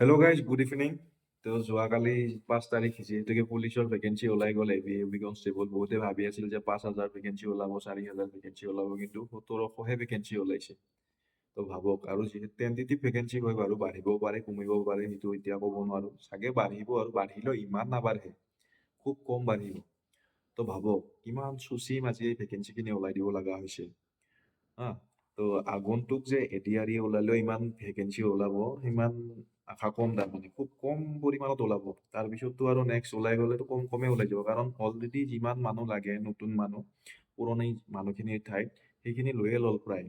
Hello' guys, good evening. তো যোৱাকালি 5 তাৰিখ যিহেতুকে পুলিচৰ ভেকেঞ্চি ওলাই গ'ল, এবি কনষ্টেবল বহুতে ভাবি আছিল যে 5,000 ভেকেঞ্চি ওলাব, 4,000 ভেকেঞ্চি ওলাব, কিন্তু 1700হে ভেকেঞ্চি ওলাইছে। তো ভাবক, আৰু যিহেতু টেণ্টেটিভ ভেকেঞ্চি হয় বাৰু, বাঢ়িবও পাৰে কমিবও পাৰে, সেইটো এতিয়া ক'ব নোৱাৰো। চাগে বাঢ়িব, আৰু বাঢ়িলেও ইমান নাবাঢ়ে, খুব কম বাঢ়িব। তো ভাবক কিমান চুচি মাজি ভেকেঞ্চিখিনি ওলাই দিব লগা হৈছে। হা, তো আগন্তুক যে এডিআৰই ওলালেও ইমান ভেকেঞ্চি ওলাব, সিমান আশা কম। তাৰমানে খুব কম পৰিমাণত ওলাব। তাৰপিছততো আৰু নেক্সট ওলাই গ'লেতো কমে ওলাই যাব, কাৰণ অলৰেডি যিমান মানুহ লাগে, নতুন মানুহ পুৰণি মানুহখিনিৰ ঠাইত সেইখিনি লৈয়ে ল'ল প্ৰায়।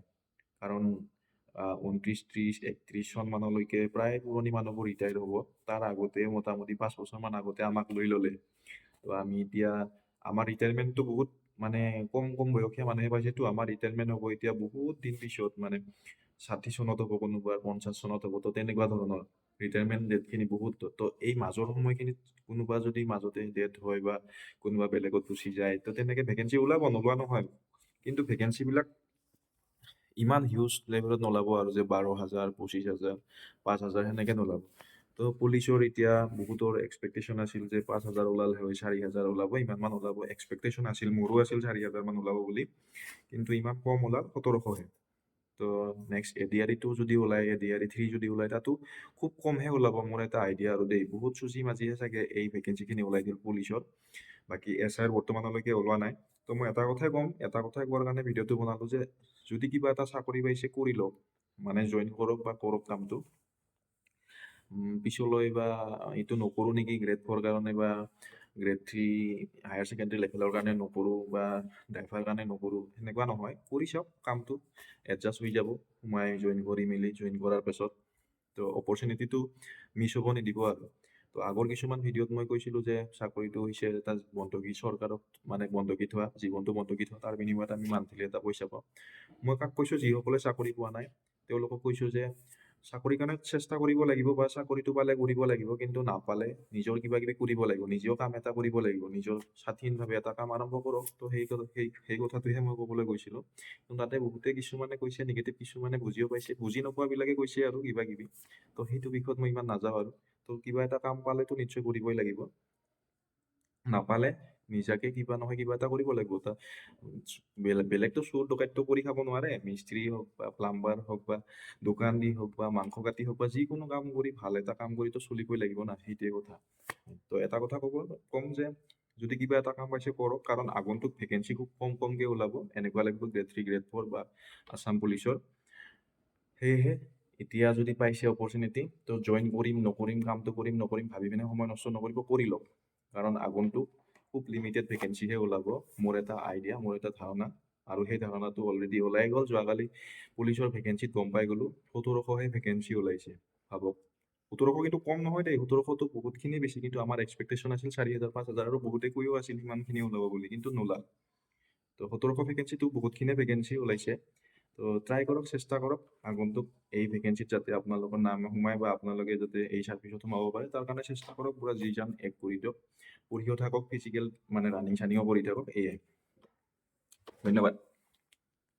কাৰণ 29, 30, 31 চন মানলৈকে প্ৰায় পুৰণি মানুহবোৰ ৰিটায়াৰ হ'ব। তাৰ আগতে মোটামুটি 5 বছৰমান আগতে আমাক লৈ ল'লে। তো আমি এতিয়া আমাৰ ৰিটায়াৰমেণ্টটো বহুত মানে কম কম বয়সীয়া মানুহে পাইছেতো। আমাৰ ৰিটায়াৰমেণ্ট হ'ব এতিয়া বহুত দিন পিছত, মানে 60 চনত হ'ব, কোনোবা 50 চনত হ'ব। তো তেনেকুৱা ধৰণৰ ৰিটায়াৰমেণ্ট ডেটখিনি বহুত। তো এই মাজৰ সময়খিনিত কোনোবা যদি মাজতে ডেথ হয় বা কোনোবা বেলেগত গুচি যায়, তো তেনেকে ভেকেঞ্চি ওলাব, নোলোৱা নহয়। কিন্তু ভেকেঞ্চিবিলাক ইমান হিউজ লেভেলত নোলাব, আৰু যে 12,000, 25,000, 5,000 সেনেকে নোলাব। তো পুলিচৰ এতিয়া বহুতৰ এক্সপেক্টেশ্যন আছিল যে 5,000 ওলালে হয়, 4,000 ওলাব, ইমান মান ওলাব এক্সপেক্টেশ্যন আছিল, মোৰো আছিল 4,000 মান ওলাব বুলি। কিন্তু ইমান কম ওলাল, 1700হে। তো নেক্সট এডিআৰইটো যদি ওলায়, এডিআৰই 3 যদি ওলায়, তাতো খুব কমহে ওলাব, মোৰ এটা আইডিয়া আৰু দেই। বহুত চুচি মাজিহে চাগে এই ভেকেঞ্চিখিনি ওলাই দিল পুলিচত। বাকী এছআইৰ বৰ্তমানলৈকে ওলোৱা নাই। তো মই এটা কথাই ক'ম, এটা কথাই কোৱাৰ কাৰণে ভিডিঅ'টো বনালো যে যদি কিবা এটা চাকৰি পাইছে কৰি লওক, মানে জইন কৰক বা কৰক কামটো। পিছলৈ বা এইটো নকৰোঁ নেকি গ্ৰেড 4 কাৰণে, বা গ্ৰেড 3 হায়াৰ ছেকেণ্ডেৰী লেভেলৰ কাৰণে নকৰোঁ, বা ড্ৰাইভাৰ কাৰণে নকৰোঁ, সেনেকুৱা নহয়। কৰি চাওক কামটো, এডজাষ্ট হৈ যাব। সোমাই জইন কৰি মেলি, জইন কৰাৰ পাছত তো অপৰচুনিটিটো মিছ হ'ব নিদিব আৰু। তো আগৰ কিছুমান ভিডিঅ'ত মই কৈছিলোঁ যে চাকৰিটো হৈছে এটা বন্ধকী, চৰকাৰক মানে বন্ধকী থোৱা, জীৱনটো বন্ধকী থোৱা, তাৰ বিনিময়ত আমি মান্থলি এটা পইচা পাওঁ। মই কাক কৈছোঁ, যিসকলে চাকৰি পোৱা নাই তেওঁলোকক কৈছোঁ যে চাকৰিৰ কাৰণে চেষ্টা কৰিব লাগিব, বা চাকৰিটো পালে কৰিব লাগিব, কিন্তু নাপালে নিজৰ কিবা কিবি কৰিব লাগিব, নিজেও কাম এটা কৰিব লাগিব, নিজৰ স্বাধীনভাৱে এটা কাম আৰম্ভ কৰক। তো সেই কথাটোহে মই ক'বলৈ গৈছিলোঁ। কিন্তু তাতে বহুতে কিছুমানে কৈছে নিগেটিভ, কিছুমানে বুজিও পাইছে, বুজি নোপোৱাবিলাকে কৈছে আৰু কিবা কিবি। তো সেইটো বিষয়ত মই ইমান নাযাওঁ আৰু। তো কিবা এটা কাম পালেতো নিশ্চয় কৰিবই লাগিব, নাপালে নিজাকে কিবা নহয় কিবা এটা কৰিব লাগিব। বেলেগতো চোৰ ডকাইতটো কৰি খাব নোৱাৰে। মিস্ত্ৰী হওক বা প্লাম্বাৰ হওক বা দোকান দি হওক বা মাংস কাটি হওক বা যিকোনো কাম কৰি, ভাল এটা কাম কৰিতো চলিবই লাগিব না, সেইটোৱে কথা। তো এটা কথা কম যে যদি কিবা এটা কাম পাইছে কৰক, কাৰণ আগন্তুক ভেকেঞ্চি খুব কমকে ওলাব, এনেকুৱা লাগিব গ্ৰেড 3, গ্ৰেড 4 বা আছাম পুলিচৰ। সেয়েহে এতিয়া যদি পাইছে অপৰচুনিটি, তো জইন কৰিম নকৰিম, কামটো কৰিম নকৰিম ভাবি পিনে সময় নষ্ট নকৰিব, কৰি লওক। কাৰণ আগন্তুক খুব লিমিটেড ভেকেঞ্চিহে ওলাব, মোৰ এটা আইডিয়া, মোৰ এটা ধাৰণা। আৰু সেই ধাৰণাটো অলৰেডি ওলাই গ'ল। যোৱাকালি পুলিচৰ ভেকেঞ্চিত গম পাই গ'লো 1700হে ভেকেঞ্চি ওলাইছে। ভাবক, 1700 কিন্তু কম নহয় দেই, 1700টো বহুতখিনি বেছি। কিন্তু আমাৰ এক্সপেক্টেশ্যন আছিল 4,000, 5,000, আৰু বহুতে কৈও আছিল সিমানখিনি ওলাব বুলি, কিন্তু নোলাল। তো 1700 ভেকেঞ্চিটো বহুতখিনিয়ে ভেকেঞ্চি ওলাইছে। তো ট্ৰাই কৰক, চেষ্টা কৰক আগন্তুক এই ভেকেঞ্চিত যাতে আপোনালোকৰ নাম সোমায়, বা আপোনালোকে যাতে এই চাৰ্ভিচত সোমাব পাৰে, তাৰ কাৰণে চেষ্টা কৰক। পুৰা যি যান এক কৰি দিয়ক, পঢ়িও থাকক, ফিজিকেল মানে ৰানিং চানিঙো কৰি থাকক। এয়াই, ধন্যবাদ।